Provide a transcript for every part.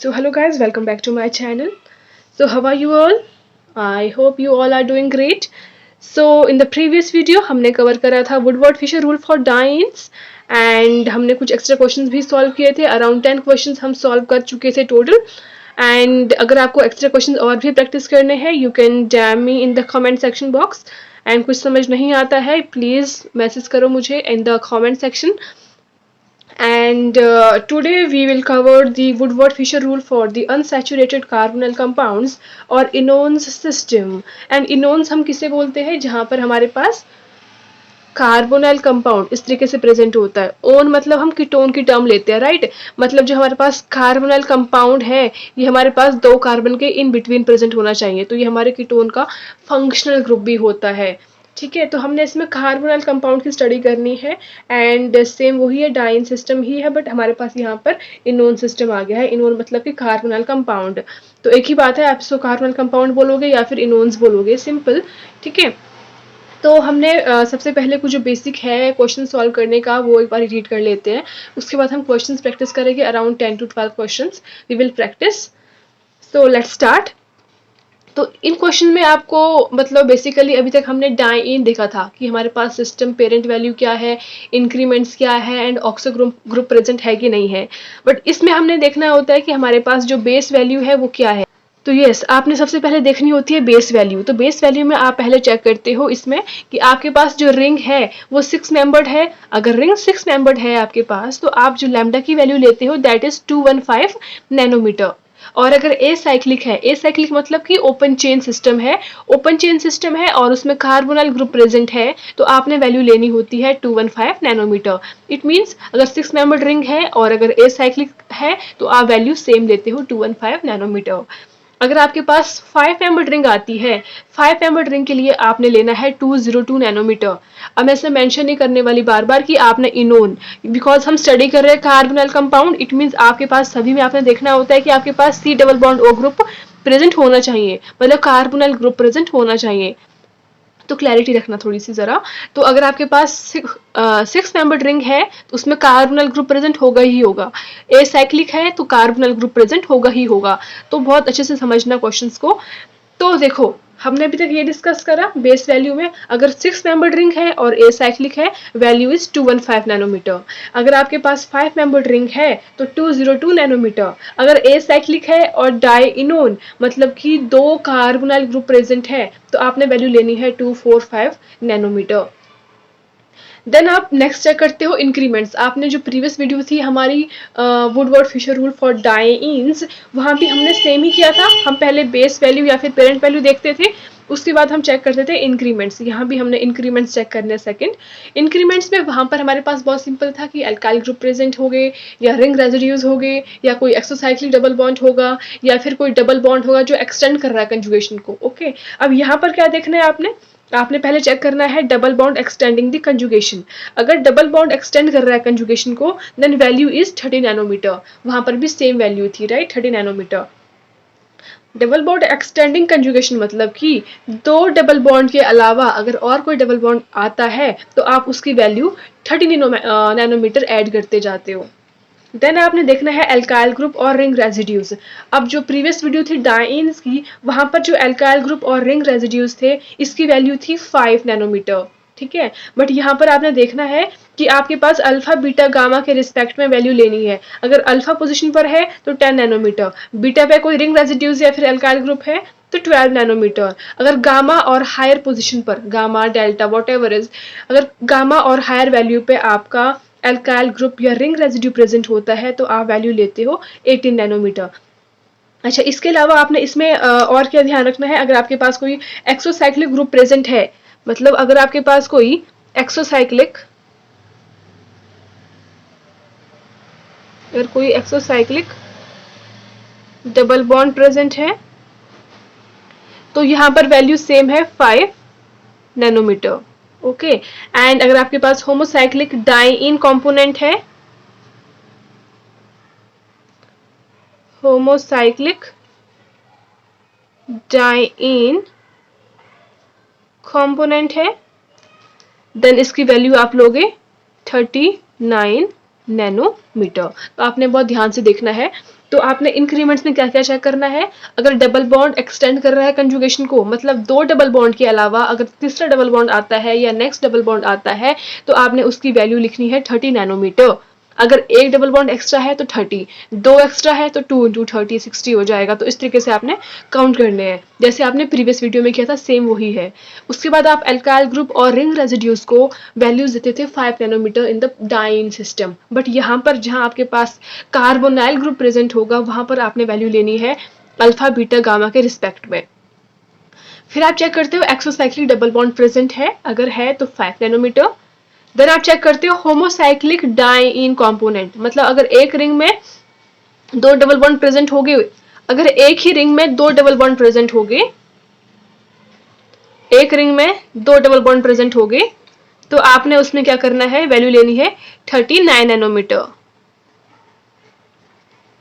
So hello guys, welcome back to my channel. So how are you all? I hope you all are doing great. So in the previous video हमने cover करा था Woodward Fisher rule for dienes and हमने कुछ extra questions भी solve किए थे. Around 10 questions हम solve कर चुके थे टोटल. एंड अगर आपको एक्स्ट्रा क्वेश्चंस और भी प्रैक्टिस करने हैं you can dam me in the comment section box. And कुछ समझ नहीं आता है प्लीज़ मैसेज करो मुझे in the comment section. And today we will cover the Woodward-Fisher rule for the unsaturated carbonyl compounds और इनोन्स सिस्टम. एंड इनोन्स हम किसे बोलते हैं जहाँ पर हमारे पास कार्बोनाइल कंपाउंड इस तरीके से प्रेजेंट होता है. ओन मतलब हम कीटोन की टर्म लेते हैं, राइट. मतलब जो हमारे पास कार्बोनाइल कंपाउंड है ये हमारे पास 2 कार्बन के इन बिटवीन प्रेजेंट होना चाहिए, तो ये हमारे कीटोन का फंक्शनल ग्रुप भी होता है. ठीक है, तो हमने इसमें कार्बोनाइल कंपाउंड की स्टडी करनी है एंड सेम वही है, डाइन सिस्टम ही है, बट हमारे पास यहाँ पर इनोन सिस्टम आ गया है. इनोन मतलब कि कार्बोनाइल कंपाउंड. तो एक ही बात है, आप इसको कार्बोनाइल कंपाउंड बोलोगे या फिर इनोन्स बोलोगे, सिंपल. ठीक है, तो हमने सबसे पहले कुछ जो बेसिक है क्वेश्चन सॉल्व करने का वो एक बार रीड कर लेते हैं. उसके बाद हम क्वेश्चंस प्रैक्टिस करेंगे. Around 10 to 12 questions we will practice. So let's start. तो इन क्वेश्चन में आपको मतलब बेसिकली अभी तक हमने डाइन देखा था कि हमारे पास सिस्टम पेरेंट वैल्यू क्या है, इंक्रीमेंट्स क्या है एंड ऑक्सो ग्रुप प्रेजेंट है कि नहीं है. बट इसमें हमने देखना होता है कि हमारे पास जो बेस वैल्यू है वो क्या है. तो यस, आपने सबसे पहले देखनी होती है बेस वैल्यू. तो बेस वैल्यू में आप पहले चेक करते हो इसमें कि आपके पास जो रिंग है वो 6 मेंबर्ड है. अगर रिंग 6 मेंबर्ड है आपके पास तो आप जो लैम्डा की वैल्यू लेते हो दैट इज 215 नैनोमीटर. और अगर ए साइक्लिक है, ए साइक्लिक मतलब कि ओपन चेन सिस्टम है, ओपन चेन सिस्टम है और उसमें कार्बोनाइल ग्रुप प्रेजेंट है तो आपने वैल्यू लेनी होती है 215 नैनोमीटर. इट मींस अगर 6 मेंबर्ड रिंग है और अगर ए साइक्लिक है तो आप वैल्यू सेम लेते हो 215 नैनोमीटर. अगर आपके पास 5 मेंबर्ड रिंग आती है, 5 मेंबर्ड रिंग के लिए आपने लेना है 202 नैनोमीटर. अब मैं इसमें मेंशन नहीं करने वाली बार बार कि आपने इनोन, बिकॉज हम स्टडी कर रहे हैं कार्बोनाइल कंपाउंड. इट मींस आपके पास सभी में आपने देखना होता है कि आपके पास C double bond O group present होना चाहिए, मतलब कार्बोनाइल ग्रुप प्रेजेंट होना चाहिए. तो क्लैरिटी रखना थोड़ी सी जरा. तो अगर आपके पास 6 मेंबर्ड रिंग है तो उसमें कार्बोनाइल ग्रुप प्रेजेंट होगा ही होगा. ए साइक्लिक है तो कार्बोनाइल ग्रुप प्रेजेंट होगा ही होगा. तो बहुत अच्छे से समझना क्वेश्चंस को. तो देखो हमने अभी तक ये डिस्कस करा बेस वैल्यू में. अगर 6 मेंबर्ड रिंग है और ए साइक्लिक है वैल्यू इज 215 नैनोमीटर. अगर आपके पास 5 मेंबर्ड रिंग है तो 202 नैनोमीटर. अगर ए साइक्लिक है और डाइइनोन मतलब कि 2 कार्बोनाइल ग्रुप प्रेजेंट है तो आपने वैल्यू लेनी है 245 नैनोमीटर. देन आप नेक्स्ट चेक करते हो इंक्रीमेंट्स. आपने जो प्रीवियस वीडियो थी हमारी Woodward Fisher rule for dienes, वहाँ भी हमने सेम ही किया था. हम पहले बेस वैल्यू या फिर पेरेंट वैल्यू देखते थे, उसके बाद हम चेक करते थे इंक्रीमेंट्स. यहाँ भी हमने इंक्रीमेंट्स चेक करने सेकंड. इंक्रीमेंट्स में वहाँ पर हमारे पास बहुत सिंपल था कि अल्काइल ग्रुप प्रेजेंट हो गए या रिंग रेजिड्यूज हो गए या कोई एक्सोसाइक्लिक डबल बॉन्ड होगा या फिर कोई डबल बॉन्ड होगा जो एक्सटेंड कर रहा है कंजुगेशन को. ओके, अब यहाँ पर क्या देखना है आपने पहले चेक करना है double bond extending the conjugation. अगर डबल बॉन्ड एक्सटेंड कर रहा है कंजुगेशन को देन वैल्यू इज 30 नैनोमीटर. वहां पर भी सेम वैल्यू थी, right, 30 nanometre. Double bond extending conjugation मतलब कि 2 डबल बॉन्ड के अलावा अगर और कोई डबल बॉन्ड आता है तो आप उसकी वैल्यू 30 नैनोमीटर ऐड करते जाते हो. देन आपने देखना है एल्काइल ग्रुप और रिंग रेजिड्यूज. अब जो प्रीवियस वीडियो थी डाइंस की वहां पर जो एल्काइल ग्रुप और रिंग रेजिड्यूज थे इसकी वैल्यू थी 5 नैनोमीटर. ठीक है, बट यहाँ पर आपने देखना है कि आपके पास अल्फा बीटा गामा के रिस्पेक्ट में वैल्यू लेनी है. अगर अल्फा पोजीशन पर है तो 10 नैनोमीटर, बीटा पे कोई रिंग रेजिड्यूज या फिर एल्काइल ग्रुप है तो 12 नैनोमीटर. अगर गामा और हायर पोजीशन पर, गामा डेल्टा वॉटएवर इज, अगर गामा और हायर वैल्यू पे आपका एल्काइल ग्रुप या रिंग रेजिड्यू प्रेजेंट होता है तो आप वैल्यू लेते हो 18 नैनोमीटर. अच्छा, इसके अलावा आपने इसमें और क्या ध्यान रखना है. अगर आपके पास कोई एक्सोसाइक्लिक ग्रुप प्रेजेंट है, मतलब अगर आपके पास कोई एक्सोसाइक्लिक डबल बॉन्ड प्रेजेंट है तो यहाँ पर वैल्यू सेम है 5 नैनोमीटर. ओके, एंड अगर आपके पास होमोसाइक्लिक डाइइन कंपोनेंट है, होमोसाइक्लिक डाइइन कंपोनेंट है देन इसकी वैल्यू आप लोगे 39 नैनोमीटर. तो आपने बहुत ध्यान से देखना है तो आपने इंक्रीमेंट्स में क्या क्या चेक करना है, अगर डबल बॉन्ड एक्सटेंड कर रहा है कंजुगेशन को, मतलब 2 डबल बॉन्ड के अलावा अगर तीसरा डबल बॉन्ड आता है या नेक्स्ट डबल बॉन्ड आता है तो आपने उसकी वैल्यू लिखनी है 30 नैनोमीटर। अगर एक डबल बॉन्ड एक्स्ट्रा है तो 30, 2 एक्स्ट्रा है तो 2 × 30 60 हो जाएगा। तो इस तरीके से आपने काउंट करने हैं, जैसे आपने प्रीवियस वीडियो में किया था सेम वही है। उसके बाद आप एल्काइल ग्रुप और रिंग रेजिड्यूज को वैल्यूज देते थे 5 nanometre in the diene system, but यहाँ पर जहाँ आपके पास कार्बोनाइल ग्रुप प्रेजेंट होगा वहां पर आपने वैल्यू लेनी है अल्फा बीटा गामा के रिस्पेक्ट में। फिर आप चेक करते हो एक्सोसाइक्लिक डबल बॉन्ड प्रेजेंट है, अगर है तो 5 नैनोमीटर। देन आप चेक करते हो होमोसाइक्लिक डाइइन कंपोनेंट, मतलब अगर एक रिंग में 2 डबल बॉन्ड प्रेजेंट हो गए, अगर एक ही रिंग में 2 डबल बॉन्ड प्रेजेंट हो गए, एक रिंग में 2 डबल बॉन्ड प्रेजेंट हो गए, तो आपने उसमें क्या करना है, वैल्यू लेनी है 39 नैनोमीटर।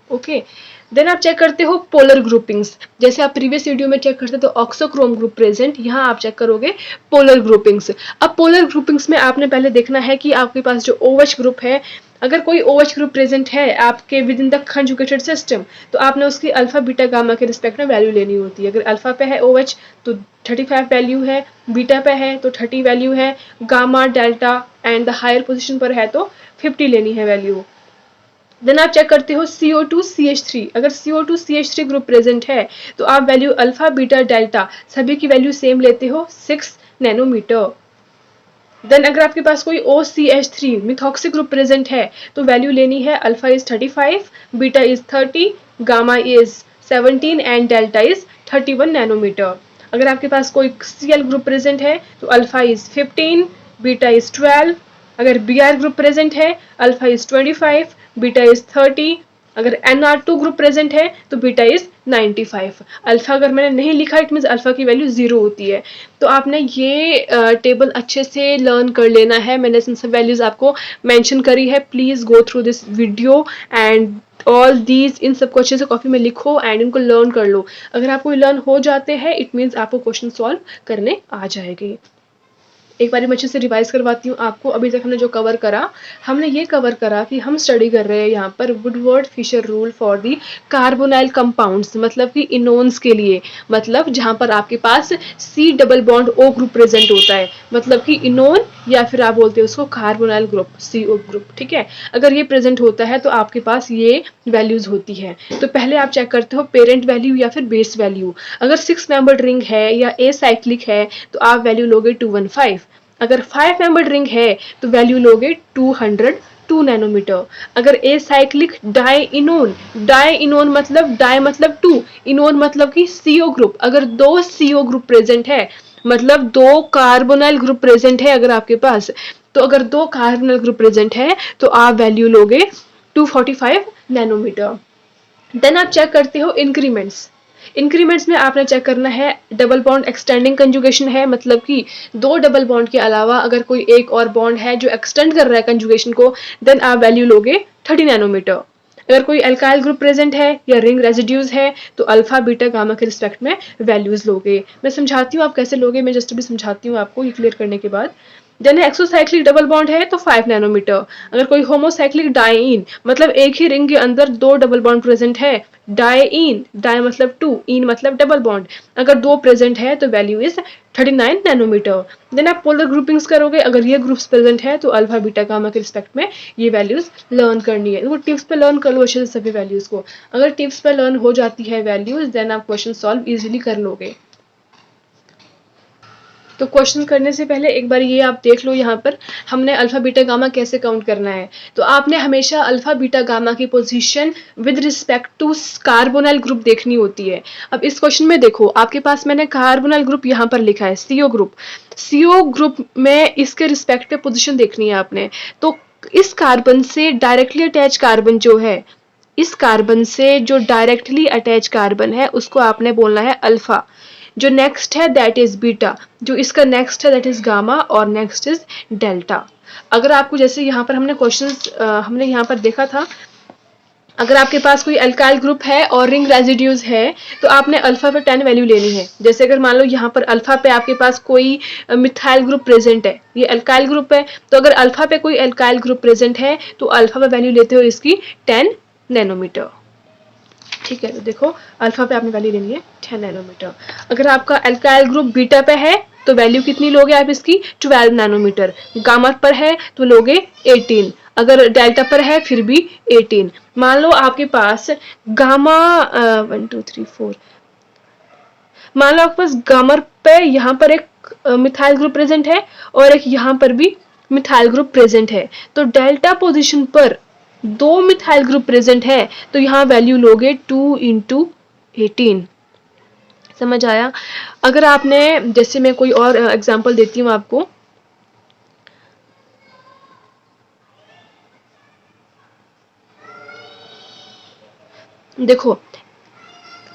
ओके, देन आप चेक करते हो पोलर ग्रुपिंग्स, जैसे आप प्रीवियस वीडियो में चेक करते तो ऑक्सोक्रोम ग्रुप प्रेजेंट, यहाँ आप चेक करोगे पोलर ग्रुपिंग्स। अब पोलर ग्रुपिंग्स में आपने पहले देखना है कि आपके पास जो OH ग्रुप है, अगर कोई OH ग्रुप प्रेजेंट है आपके with in the conjugated system तो आपने उसकी अल्फा बीटा गामा के रिस्पेक्ट में वैल्यू लेनी होती है। अगर अल्फा पे है OH तो 35 वैल्यू है, बीटा पे है तो 30 वैल्यू है, gamma delta and the higher position पर है तो 50 लेनी है वैल्यू। देन आप चेक करते हो CO2 CH3, अगर CO2 CH3 ग्रुप प्रेजेंट है तो आप वैल्यू अल्फा बीटा डेल्टा सभी की वैल्यू सेम लेते हो 6 नैनोमीटर। देन अगर आपके पास कोई OCH3 मिथॉक्सी ग्रुप प्रेजेंट है तो वैल्यू लेनी है alpha is 35, beta is 30, gamma is 17 and delta is 31 nanometre. अगर आपके पास कोई Cl ग्रुप प्रेजेंट है तो अल्फा इज 15, बीटा इज 12, अगर Br ग्रुप प्रेजेंट है अल्फा इज 25, बीटा इज 30, अगर Nr2 ग्रुप प्रेजेंट है तो बीटा इज 95। अल्फा अगर मैंने नहीं लिखा इट मींस अल्फा की वैल्यू 0 होती है। तो आपने ये टेबल अच्छे से लर्न कर लेना है, मैंने इन सब वैल्यूज आपको मेंशन करी है। Please go through this video and all these, इन सबको अच्छे से कॉपी में लिखो एंड इनको लर्न कर लो। अगर आपको लर्न हो जाते हैं इट मीन्स आपको क्वेश्चन सॉल्व करने आ जाएंगे। एक बार मैं अच्छे से रिवाइज करवाती हूँ आपको। अभी तक हमने जो कवर करा, हमने ये कवर करा कि हम स्टडी कर रहे हैं यहाँ पर Woodward Fisher rule for the carbonyl compounds, मतलब कि इनोन्स के लिए, मतलब जहाँ पर आपके पास C double bond O group present होता है, मतलब कि इनोन या फिर आप बोलते हैं उसको कार्बोनाइल ग्रुप CO ग्रुप। ठीक है, अगर ये प्रेजेंट होता है तो आपके पास ये वैल्यूज होती है। तो पहले आप चेक करते हो पेरेंट वैल्यू या फिर बेस वैल्यू। अगर 6 मेंबर्ड रिंग है या एसाइक्लिक है तो आप वैल्यू लोगे 215। अगर 5 मेंबर्ड रिंग है तो वैल्यू लोगे 202 नैनोमीटर। अगर एसाइक्लिक डाइइनोन, डाइइनोन मतलब डाई मतलब 2, इनोन मतलब कि CO ग्रुप, अगर 2 CO ग्रुप प्रेजेंट है मतलब 2 कार्बोनाइल ग्रुप प्रेजेंट है अगर आपके पास, तो अगर 2 कार्बोनाइल ग्रुप प्रेजेंट है तो आप वैल्यू लोगे 245 नैनोमीटर। देन आप चेक करते हो इंक्रीमेंट्स। इंक्रीमेंट्स में आपने चेक करना है डबल बॉन्ड एक्सटेंडिंग कंजुगेशन है, मतलब कि 2 डबल बॉन्ड के अलावा अगर कोई एक और बॉन्ड है जो एक्सटेंड कर रहा है कंजुगेशन को, देन आप वैल्यू लोगे 30 नैनोमीटर। अगर कोई अल्काइल ग्रुप प्रेजेंट है या रिंग रेजिड्यूज है तो अल्फा बीटा गामा के रिस्पेक्ट में वैल्यूज लोगे। मैं समझाती हूँ आप कैसे लोगे, मैं जस्ट अभी समझाती हूँ आपको ये क्लियर करने के बाद। देन एक्सोसाइक्लिक डबल बॉन्ड है तो 5 नैनोमीटर। अगर कोई होमोसाइक्लिक डाइइन, मतलब एक ही रिंग के अंदर 2 डबल बॉन्ड प्रेजेंट है, डाइइन, डाई मतलब 2, इन मतलब डबल बॉन्ड, अगर 2 प्रेजेंट है तो वैल्यू इज 39 नैनोमीटर। देन आप पोलर ग्रुपिंग्स करोगे, अगर ये ग्रुप्स प्रेजेंट है तो अल्फा बीटा गामा के रिस्पेक्ट में ये वैल्यूज लर्न करनी है। वो टिप्स पे लर्न कर लो अच्छे से सभी वैल्यूज को। अगर टिप्स पे लर्न हो जाती है वैल्यूज देन आप क्वेश्चन सॉल्व इजीली कर लोगे। तो क्वेश्चन करने से पहले एक बार ये आप देख लो, यहाँ पर हमने अल्फा बीटा गामा कैसे काउंट करना है। तो आपने हमेशा अल्फा बीटा गामा की position with respect to carbonyl group देखनी होती है। अब इस क्वेश्चन में देखो आपके पास मैंने कार्बोनाइल ग्रुप यहाँ पर लिखा है CO ग्रुप, CO ग्रुप में इसके रिस्पेक्ट पे पोजिशन देखनी है आपने। तो इस कार्बन से डायरेक्टली अटैच कार्बन जो है, इस कार्बन से जो डायरेक्टली अटैच कार्बन है उसको आपने बोलना है अल्फा, जो नेक्स्ट है दैट इज बीटा, जो इसका नेक्स्ट है दैट इज गामा और नेक्स्ट इज डेल्टा। अगर आपको जैसे यहाँ पर हमने क्वेश्चंस हमने यहाँ पर देखा था, अगर आपके पास कोई अल्काइल ग्रुप है और रिंग रेजिड्यूज है तो आपने अल्फा पे 10 वैल्यू लेनी है। जैसे अगर मान लो यहाँ पर अल्फा पे आपके पास कोई मिथाइल ग्रुप प्रेजेंट है, ये अल्काइल ग्रुप है, तो अगर अल्फा पे कोई अल्काइल ग्रुप प्रेजेंट है तो अल्फा पे वैल्यू लेते हो इसकी 10 नैनोमीटर। ठीक है, तो देखो अल्फा पे आपने वैल्यू लेनी है 10 नैनोमीटर। अगर आपका अल्काइल ग्रुप बीटा पे है तो वैल्यू कितनी लोगे आप इसकी 12 नैनोमीटर। गामा पर है तो लोगे 18, अगर डेल्टा पर है फिर भी 18। मान लो आपके पास गामा 1 2 3 4, मान लो आपके पास गामा पे यहाँ पर एक मिथाइल ग्रुप प्रेजेंट है और एक यहाँ पर भी मिथाइल ग्रुप प्रेजेंट है, तो डेल्टा पोजीशन पर 2 मिथाइल ग्रुप प्रेजेंट है तो यहाँ वैल्यू लोगे 2 इंटू 18। समझ आया? अगर आपने, जैसे मैं कोई और एग्जांपल देती हूँ आपको, देखो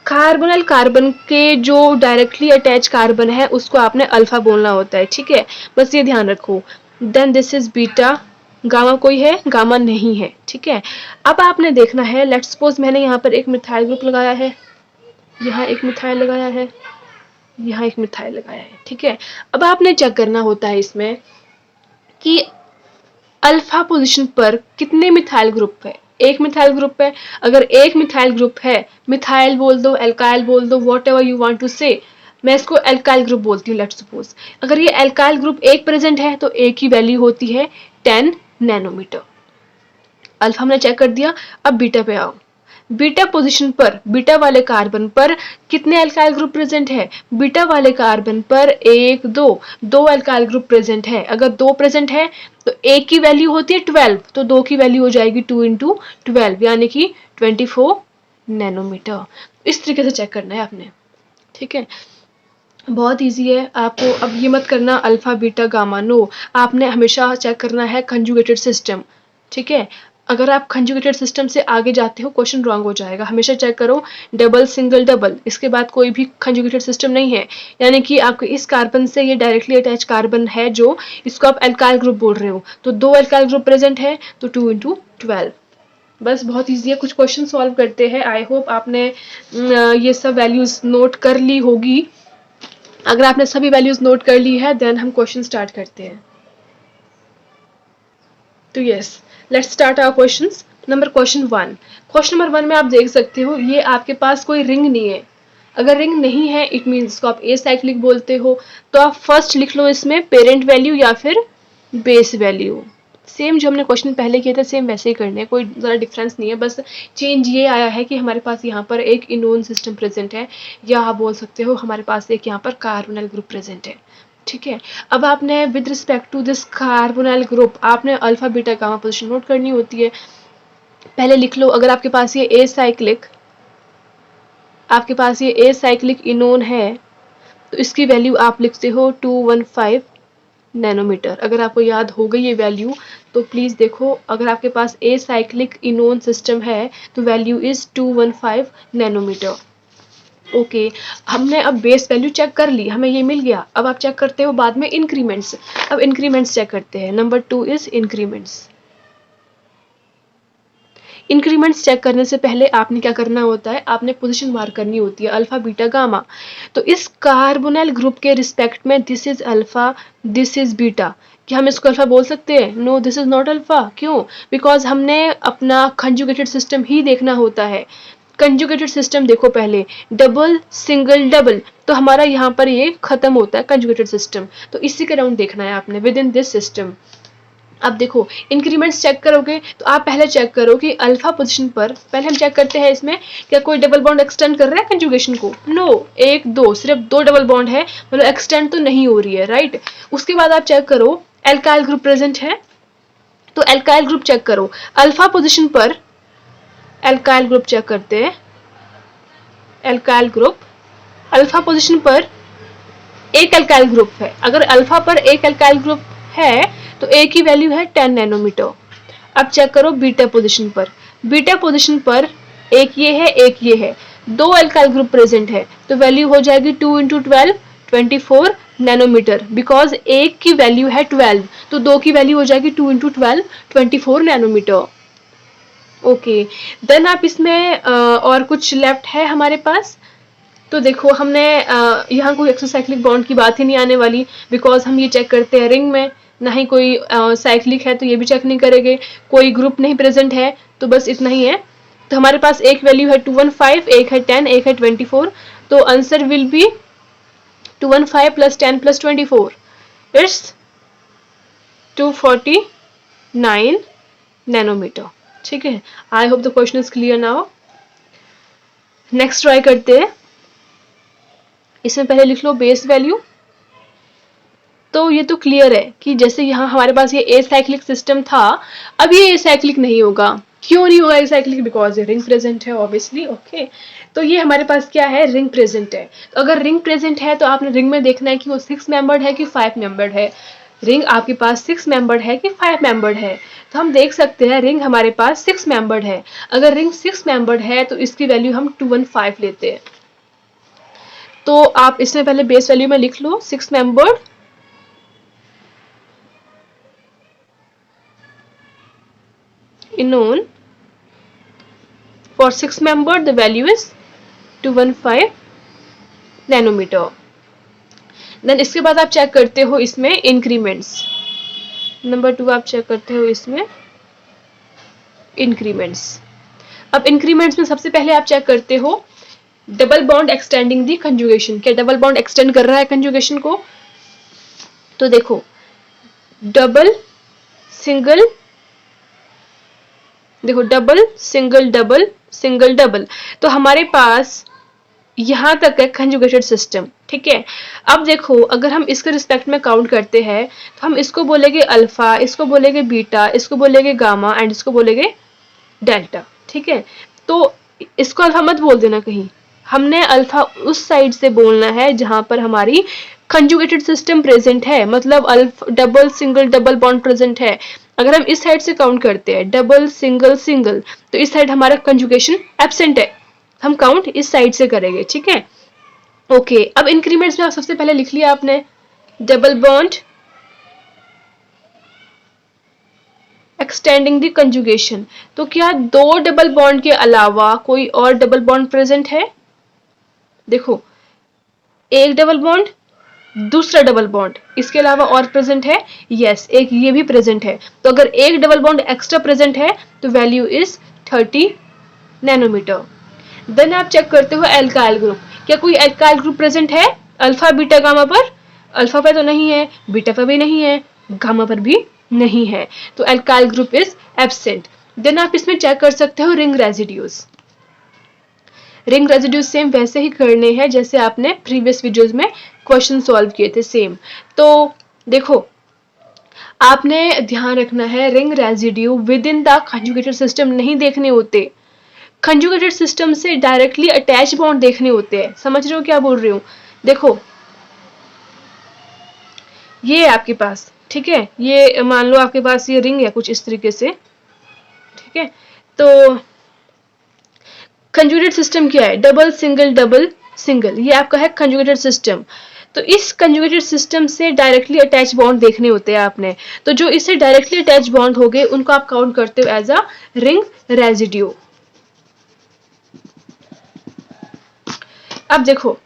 कार्बोनल कार्बन के जो डायरेक्टली अटैच कार्बन है उसको आपने अल्फा बोलना होता है, ठीक है, बस ये ध्यान रखो। Then this is beta, gamma कोई है, गामा नहीं है, ठीक है। अब आपने देखना है, लेट्स सपोज मैंने यहाँ पर एक मिथाइल ग्रुप लगाया है, यहाँ एक मिथाइल लगाया है, यहाँ एक मिथाइल लगाया है, ठीक है। अब आपने चेक करना होता है इसमें कि अल्फा पोजीशन पर कितने मिथाइल ग्रुप है। एक मिथाइल ग्रुप है, अगर एक मिथाइल ग्रुप है, मिथाइल बोल दो, एल्काइल बोल दो, whatever you want to say, मैं इसको एल्काइल ग्रुप बोलती हूँ लेट्स सपोज। अगर ये एल्काइल ग्रुप एक प्रेजेंट है तो एक की वैल्यू होती है 10 नैनोमीटर। अल्फा हमने चेक कर दिया। अब बीटा पे आओ। बीटा पोजीशन पर, बीटा वाले कार्बन पर कितने अल्काइल ग्रुप प्रेजेंट है। बीटा वाले कार्बन पर 1 2 दो अल्काइल ग्रुप प्रेजेंट है। अगर 2 प्रेजेंट है तो एक की वैल्यू होती है 12, तो 2 की वैल्यू हो जाएगी 2 इंटू 12 यानी कि 24 नैनोमीटर। इस तरीके से चेक करना है आपने, ठीक है, बहुत इजी है आपको। अब ये मत करना अल्फा बीटा गामा, नो, आपने हमेशा चेक करना है कंजुगेटेड सिस्टम, ठीक है। अगर आप कंजुगेटेड सिस्टम से आगे जाते हो क्वेश्चन रॉन्ग हो जाएगा। हमेशा चेक करो डबल सिंगल डबल, इसके बाद कोई भी कंजुगेटेड सिस्टम नहीं है, यानी कि आपके इस कार्बन से ये डायरेक्टली अटैच कार्बन है जो इसको आप अल्काइल ग्रुप बोल रहे हो, तो 2 अल्काइल ग्रुप प्रेजेंट है तो 2 इंटू 12। बस बहुत ईजी है। कुछ क्वेश्चन सॉल्व करते हैं। आई होप आपने ये सब वैल्यूज नोट कर ली होगी। अगर आपने सभी वैल्यूज नोट कर ली है देन हम क्वेश्चन स्टार्ट करते हैं। तो yes, let's start our questions. Question number 1 में आप देख सकते हो ये आपके पास कोई रिंग नहीं है। अगर रिंग नहीं है इट मीन्स इसको आप ए साइक्लिक बोलते हो, तो आप फर्स्ट लिख लो इसमें पेरेंट वैल्यू या फिर बेस वैल्यू। सेम जो हमने क्वेश्चन पहले किया था सेम वैसे ही करने हैं, कोई ज़्यादा डिफरेंस नहीं है। बस चेंज ये आया है कि हमारे पास यहाँ पर एक इनोन सिस्टम प्रेजेंट है, या आप बोल सकते हो हमारे पास एक यहाँ पर कार्बोनल ग्रुप प्रेजेंट है, ठीक है। अब आपने with respect to this carbonyl group आपने alpha beta gamma position note करनी होती है। पहले लिख लो, अगर आपके पास ये ए साइक्लिक इनोन है तो इसकी वैल्यू आप लिखते हो 215 नैनोमीटर। अगर आपको याद हो गई ये वैल्यू तो प्लीज देखो, अगर आपके पास ए साइक्लिक इनोन सिस्टम है तो वैल्यू इज 215 नैनोमीटर। ओके, हमने अब बेस वैल्यू चेक कर ली, हमें ये मिल गया। अब आप चेक करते हो बाद में इंक्रीमेंट्स। अब इंक्रीमेंट्स चेक करते हैं। Number 2 is increments. Increments check करने से पहले आपने क्या करना होता है, आपने पोजीशन मार्क करनी होती है अल्फा बीटा गामा। तो इस कार्बोनल ग्रुप के रिस्पेक्ट में this is alpha, this is beta. क्या हम इसको अल्फा बोल सकते हैं? No, this is not alpha. क्यों? बिकॉज हमने अपना कंजुगेटेड सिस्टम ही देखना होता है। कंजुगेटेड सिस्टम देखो पहले, डबल सिंगल डबल, तो हमारा यहाँ पर ये खत्म होता है कंजुगेटेड सिस्टम। तो इसी के राउंड देखना है आपने विद इन दिस सिस्टम। अब देखो इंक्रीमेंट्स चेक करोगे तो आप पहले चेक करो कि अल्फा पोजीशन पर, पहले हम चेक करते हैं इसमें क्या कोई डबल बॉन्ड एक्सटेंड कर रहा है कंजुगेशन को। नो, 1 2 सिर्फ 2 डबल बॉन्ड है, मतलब एक्सटेंड तो नहीं हो रही है, राइट। उसके बाद आप चेक करो एल्काइल ग्रुप प्रेजेंट है, तो एल्काइल ग्रुप चेक करो अल्फा पोजीशन पर। एल्काइल ग्रुप चेक करते हैं। एल्काइल ग्रुप अल्फा पोजीशन पर एक एल्काइल ग्रुप है। अगर अल्फा पर एक एल्काइल ग्रुप है तो ए की वैल्यू है 10 नैनोमीटर। अब चेक करो बीटा पोजीशन पर। बीटा पोजीशन पर एक ये है, एक ये है, 2 अल्काइल ग्रुप प्रेजेंट है, तो वैल्यू हो जाएगी 2 इंटू 12 24 नैनोमीटर। बिकॉज एक की वैल्यू है 12 तो 2 की वैल्यू हो जाएगी 2 इंटू 12 24 नैनोमीटर। ओके, देन आप इसमें और कुछ लेफ्ट है हमारे पास। तो देखो हमने यहाँ कोई एक्सोसाइक्लिक बॉन्ड की बात ही नहीं आने वाली, बिकॉज हम ये चेक करते हैं रिंग में, ना ही कोई साइक्लिक है तो ये भी चेक नहीं करेंगे, कोई ग्रुप नहीं प्रेजेंट है, तो बस इतना ही है। तो हमारे पास एक वैल्यू है 215, एक है 10, एक है 24, तो answer will be 215 plus 10 plus 24, it's 249 nanometre. ठीक है, I hope the question is clear now. Next try करते हैं। इसमें पहले लिख लो बेस वैल्यू। तो ये तो क्लियर है कि जैसे यहाँ हमारे पास ये एसाइक्लिक सिस्टम था, अब ये एसाइक्लिक नहीं होगा। क्यों नहीं होगा एसाइक्लिक? बिकॉज ये रिंग प्रेजेंट है ऑब्वियसली। ओके, तो ये हमारे पास क्या है? रिंग प्रेजेंट है। तो अगर रिंग प्रेजेंट है तो आपने रिंग में देखना है कि वो 6 मेंबर्ड है कि 5 मेंबर्ड है। रिंग आपके पास 6 मेंबर्ड है कि 5 मेंबर्ड है? तो हम देख सकते हैं रिंग हमारे पास 6 मेंबर्ड है। अगर रिंग 6 मेंबर्ड है तो इसकी वैल्यू हम 215 लेते हैं। तो आप इसमें पहले बेस वैल्यू में लिख लो 6 membered, known for 6 member the value is 215 nanometre. Then इसके बाद आप चेक करते हो इसमें इंक्रीमेंट्स। नंबर 2 आप चेक करते हो इसमें इंक्रीमेंट्स। अब इंक्रीमेंट्स में सबसे पहले आप चेक करते हो डबल बॉन्ड एक्सटेंडिंग दी कंजुगेशन। क्या डबल बॉन्ड एक्सटेंड कर रहा है कंजुगेशन को? तो देखो डबल सिंगल, देखो double single double single double, तो हमारे पास यहां तक है कंजुगेटेड सिस्टम। ठीक है, अब देखो अगर हम इसके रिस्पेक्ट में काउंट करते हैं तो हम इसको बोलेंगे अल्फा, इसको बोलेंगे बीटा, इसको बोलेंगे गामा एंड इसको बोलेंगे डेल्टा। ठीक है, तो इसको अल्फा मत बोल देना कहीं, हमने अल्फा उस साइड से बोलना है जहां पर हमारी कंजुगेटेड सिस्टम प्रेजेंट है, मतलब alpha double single double bond present है। अगर हम इस साइड से काउंट करते हैं डबल सिंगल सिंगल, तो इस साइड हमारा कंजुगेशन एब्सेंट है, हम काउंट इस साइड से करेंगे। ठीक है, ओके। अब इंक्रीमेंट्स में सबसे पहले लिख लिया आपने double bond extending the conjugation. तो क्या दो डबल बॉन्ड के अलावा कोई और डबल बॉन्ड प्रेजेंट है? देखो एक डबल बॉन्ड, दूसरा डबल बॉन्ड, इसके अलावा और प्रेजेंट है? यस, एक ये भी प्रेजेंट है। तो अगर एक डबल बॉन्ड एक्स्ट्रा प्रेजेंट है तो वैल्यू इज 30 नैनोमीटर। देन आप चेक करते हो एल्काइल ग्रुप। क्या कोई एल्काइल ग्रुप प्रेजेंट है अल्फा बीटा गामा पर? अल्फा पर तो नहीं है, बीटा पर भी नहीं है, गामा पर भी नहीं है, तो alkyl group is absent. Then आप इसमें चेक कर सकते हो ring residues. Ring residues same वैसे ही करने हैं जैसे आपने प्रीवियस वीडियोस में क्वेश्चन सॉल्व किए थे, सेम। तो देखो आपने ध्यान रखना है ring residue with in the conjugated system नहीं देखने होते, कंजुगेटेड सिस्टम से डायरेक्टली अटैच बॉन्ड देखने होते हैं। समझ रहे हो क्या बोल रही हूँ? देखो ये आपके पास, ठीक है, ये मान लो आपके पास ये रिंग है कुछ इस तरीके से। ठीक है, तो कंजुगेटेड सिस्टम क्या है? डबल सिंगल डबल सिंगल, ये आपका है कंजुगेटेड सिस्टम। तो इस कंजुगेटेड सिस्टम से डायरेक्टली अटैच बॉन्ड देखने होते हैं आपने, तो जो इससे डायरेक्टली अटैच बॉन्ड हो गए उनको आप काउंट करते हो एज अ रिंग रेजिड्यू। अब देखो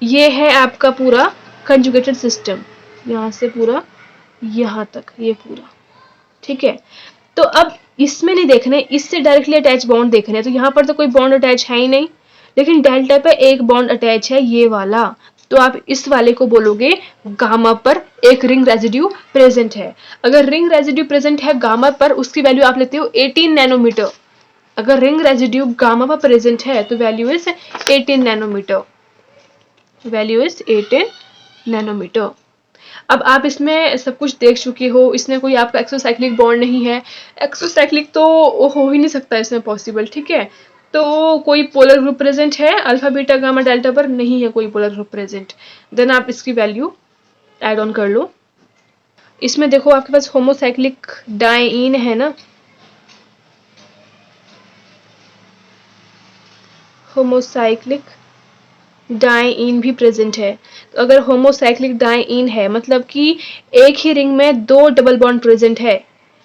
ये है आपका पूरा कंजुगेटेड सिस्टम, यहां से पूरा यहां तक ये पूरा। ठीक है, तो अब इसमें नहीं देखने, इससे डायरेक्टली अटैच बॉन्ड देखने, तो यहाँ पर तो कोई बॉन्ड अटैच है ही नहीं, लेकिन डेल्टा पे एक बॉन्ड अटैच है, ये वाला। तो आप इस वाले को बोलोगे गामा पर एक रिंग रेजिड्यू प्रेजेंट है। अगर रिंग रेजिड्यू प्रेजेंट है गामा पर, उसकी वैल्यू आप लेते हो 18 नैनोमीटर। अगर रिंग रेजिड्यू गामा पर प्रेजेंट है तो value is 18 nanometre, value is 18 nanometre. अब आप इसमें सब कुछ देख चुके हो, इसमें कोई आपका एक्सोसाइक्लिक बॉन्ड नहीं है, एक्सोसाइक्लिक तो हो ही नहीं सकता इसमें पॉसिबल। ठीक है, तो कोई पोलर ग्रुप प्रेजेंट है अल्फा बीटा गामा डेल्टा पर? नहीं है कोई पोलर ग्रुप प्रेजेंट। देन आप इसकी वैल्यू ऐड ऑन कर लो। इसमें देखो आपके पास होमोसाइक्लिक डाइईन है ना, होमोसाइक्लिक डाइईन भी प्रेजेंट है। तो अगर होमोसाइक्लिक डाइईन है मतलब कि एक ही रिंग में दो डबल बॉन्ड प्रेजेंट है,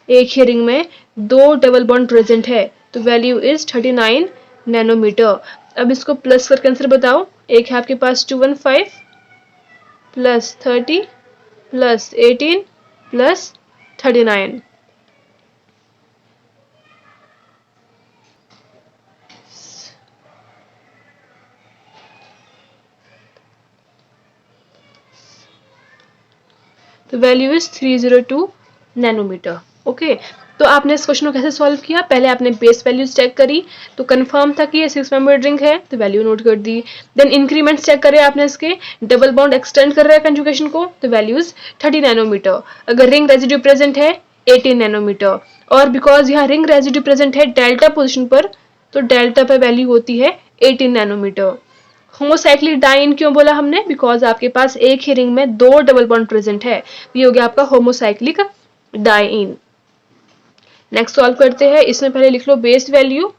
एक ही रिंग में दो डबल बॉन्ड प्रेजेंट है, तो वैल्यू इज 39 नैनोमीटर। अब इसको प्लस करके आंसर बताओ। एक है आपके पास 215 प्लस 30 प्लस 18 प्लस 39, तो वैल्यू इज 302 नैनोमीटर। ओके, तो आपने इस क्वेश्चन को कैसे सॉल्व किया? पहले आपने बेस वैल्यूज चेक करी, तो कंफर्म था कि ये 6 मेंबर्ड रिंग है, तो वैल्यू नोट कर दी। देन इंक्रीमेंट्स चेक करे आपने इसके, डबल बॉन्ड एक्सटेंड कर रहा है कंजुगेशन को, तो वैल्यूज 30 नैनोमीटर। अगर रिंग रेजिड्यू प्रेजेंट है 18 नैनोमीटर, और बिकॉज यहाँ रिंग रेजिड्यू प्रेजेंट है डेल्टा पोजिशन पर, तो डेल्टा पर वैल्यू होती है 18 नैनोमीटर। होमोसाइक्लिक डाइन क्यों बोला हमने? बिकॉज आपके पास एक ही रिंग में दो डबल बॉन्ड प्रेजेंट है, ये हो गया आपका होमोसाइक्लिक डाइन। नेक्स्ट सॉल्व करते हैं। इसमें पहले लिख लो बेस वैल्यू।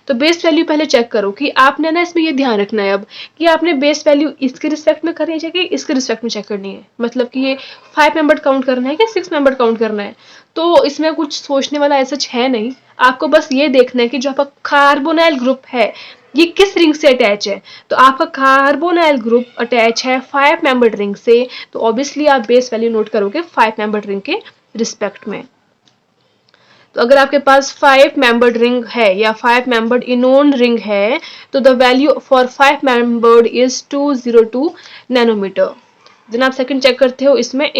तो बेस वैल्यू पहले चेक करो कि आपने ना इसमें ये ध्यान रखना है अब कि आपने बेस वैल्यू इसके रिस्पेक्ट में करनी है कि इसके रिस्पेक्ट में चेक करनी है, मतलब कि ये 5 मेंबर काउंट करना है कि 6 मेंबर काउंट करना है। तो इसमें कुछ सोचने वाला ऐसा है नहीं, आपको बस ये देखना है कि जो आपका कार्बोनाइल ग्रुप है ये किस रिंग से अटैच है। तो आपका कार्बोनाइल ग्रुप अटैच है 5 मेंबर्ड रिंग से, तो ऑब्वियसली आप बेस वैल्यू नोट करोगे 5 मेंबर्ड रिंग के रिस्पेक्ट में। तो अगर आपके पास 5 मेंबर्ड रिंग है या 5 मेंबर्ड इनोन रिंग है, तो the value for 5 membered is 202 nanometre. Then आप सेकंड चेक करते हो इसमें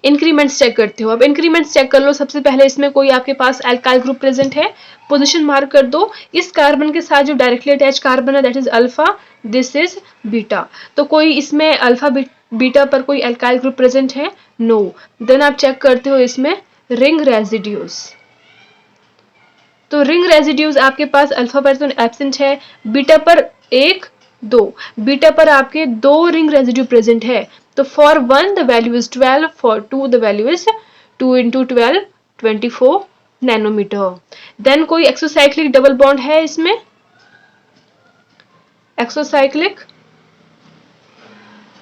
इंक्रीमेंट्स चेक करते हो। अब इंक्रीमेंट्स चेक कर लो। सबसे पहले इसमें कोई आपके पास एल्काइल ग्रुप प्रेजेंट है, पोजीशन मार्क कर दो। इस कार्बन के साथ जो डायरेक्टली अटैच कार्बन है that is alpha, this is beta. तो कोई इसमें अल्फा बीटा पर कोई एल्काइल ग्रुप प्रेजेंट है? नो। देन आप चेक करते हो इसमें रिंग रेजिड्यूज। तो रिंग रेजिड्यूज आपके पास अल्फा पर तो एब्सेंट है, बीटा पर एक दो, बीटा पर आपके दो रिंग रेजिड्यू प्रेजेंट है। तो for 1 the value is 12, for 2 the value is 2 into 12 24 nanometre. Then कोई एक्सोसाइक्लिक डबल बॉन्ड है इसमें? एक्सोसाइक्लिक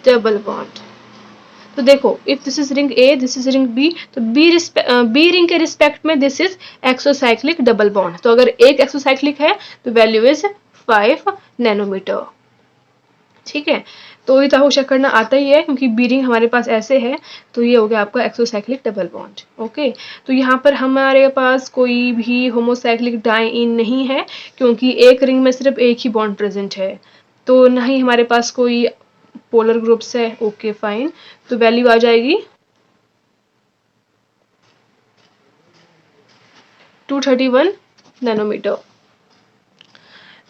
डबल बॉन्ड, तो देखो if this is ring A, this is ring B, तो बी रिंग के respect में this is exocyclic double bond. तो अगर एक एक्सोसाइक्लिक है तो वैल्यू इज 5 नैनोमीटर। ठीक है, तो ये तो चेक करना आता ही है क्योंकि बी रिंग हमारे पास ऐसे है, तो ये हो गया आपका एक्सोसाइक्लिक डबल बॉन्ड। ओके, तो यहाँ पर हमारे पास कोई भी होमोसाइक्लिक डाइन नहीं है क्योंकि एक रिंग में सिर्फ एक ही बॉन्ड प्रेजेंट है, तो ना ही हमारे पास कोई पोलर ग्रुप्स है। ओके फाइन, तो वैल्यू आ जाएगी 231 नैनोमीटर।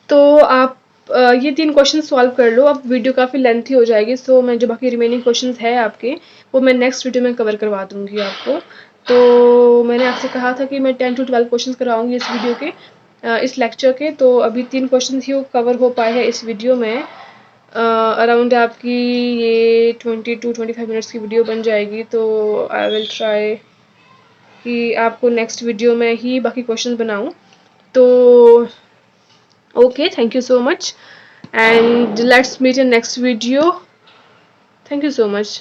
तो आप ये 3 क्वेश्चन सॉल्व कर लो। अब वीडियो काफ़ी लेंथी हो जाएगी, सो मैं जो बाकी रिमेनिंग क्वेश्चन है आपके वो मैं नेक्स्ट वीडियो में कवर करवा दूंगी आपको। तो मैंने आपसे कहा था कि मैं 10 to 12 क्वेश्चन कराऊंगी इस वीडियो के, इस लेक्चर के। तो अभी 3 क्वेश्चन ही कवर हो पाए हैं इस वीडियो में। अराउंड आपकी ये 20 to 25 मिनट्स की वीडियो बन जाएगी। तो आई विल ट्राई कि आपको नेक्स्ट वीडियो में ही बाकी क्वेश्चन बनाऊं। तो okay, thank you so much and let's meet in next video. Thank you so much.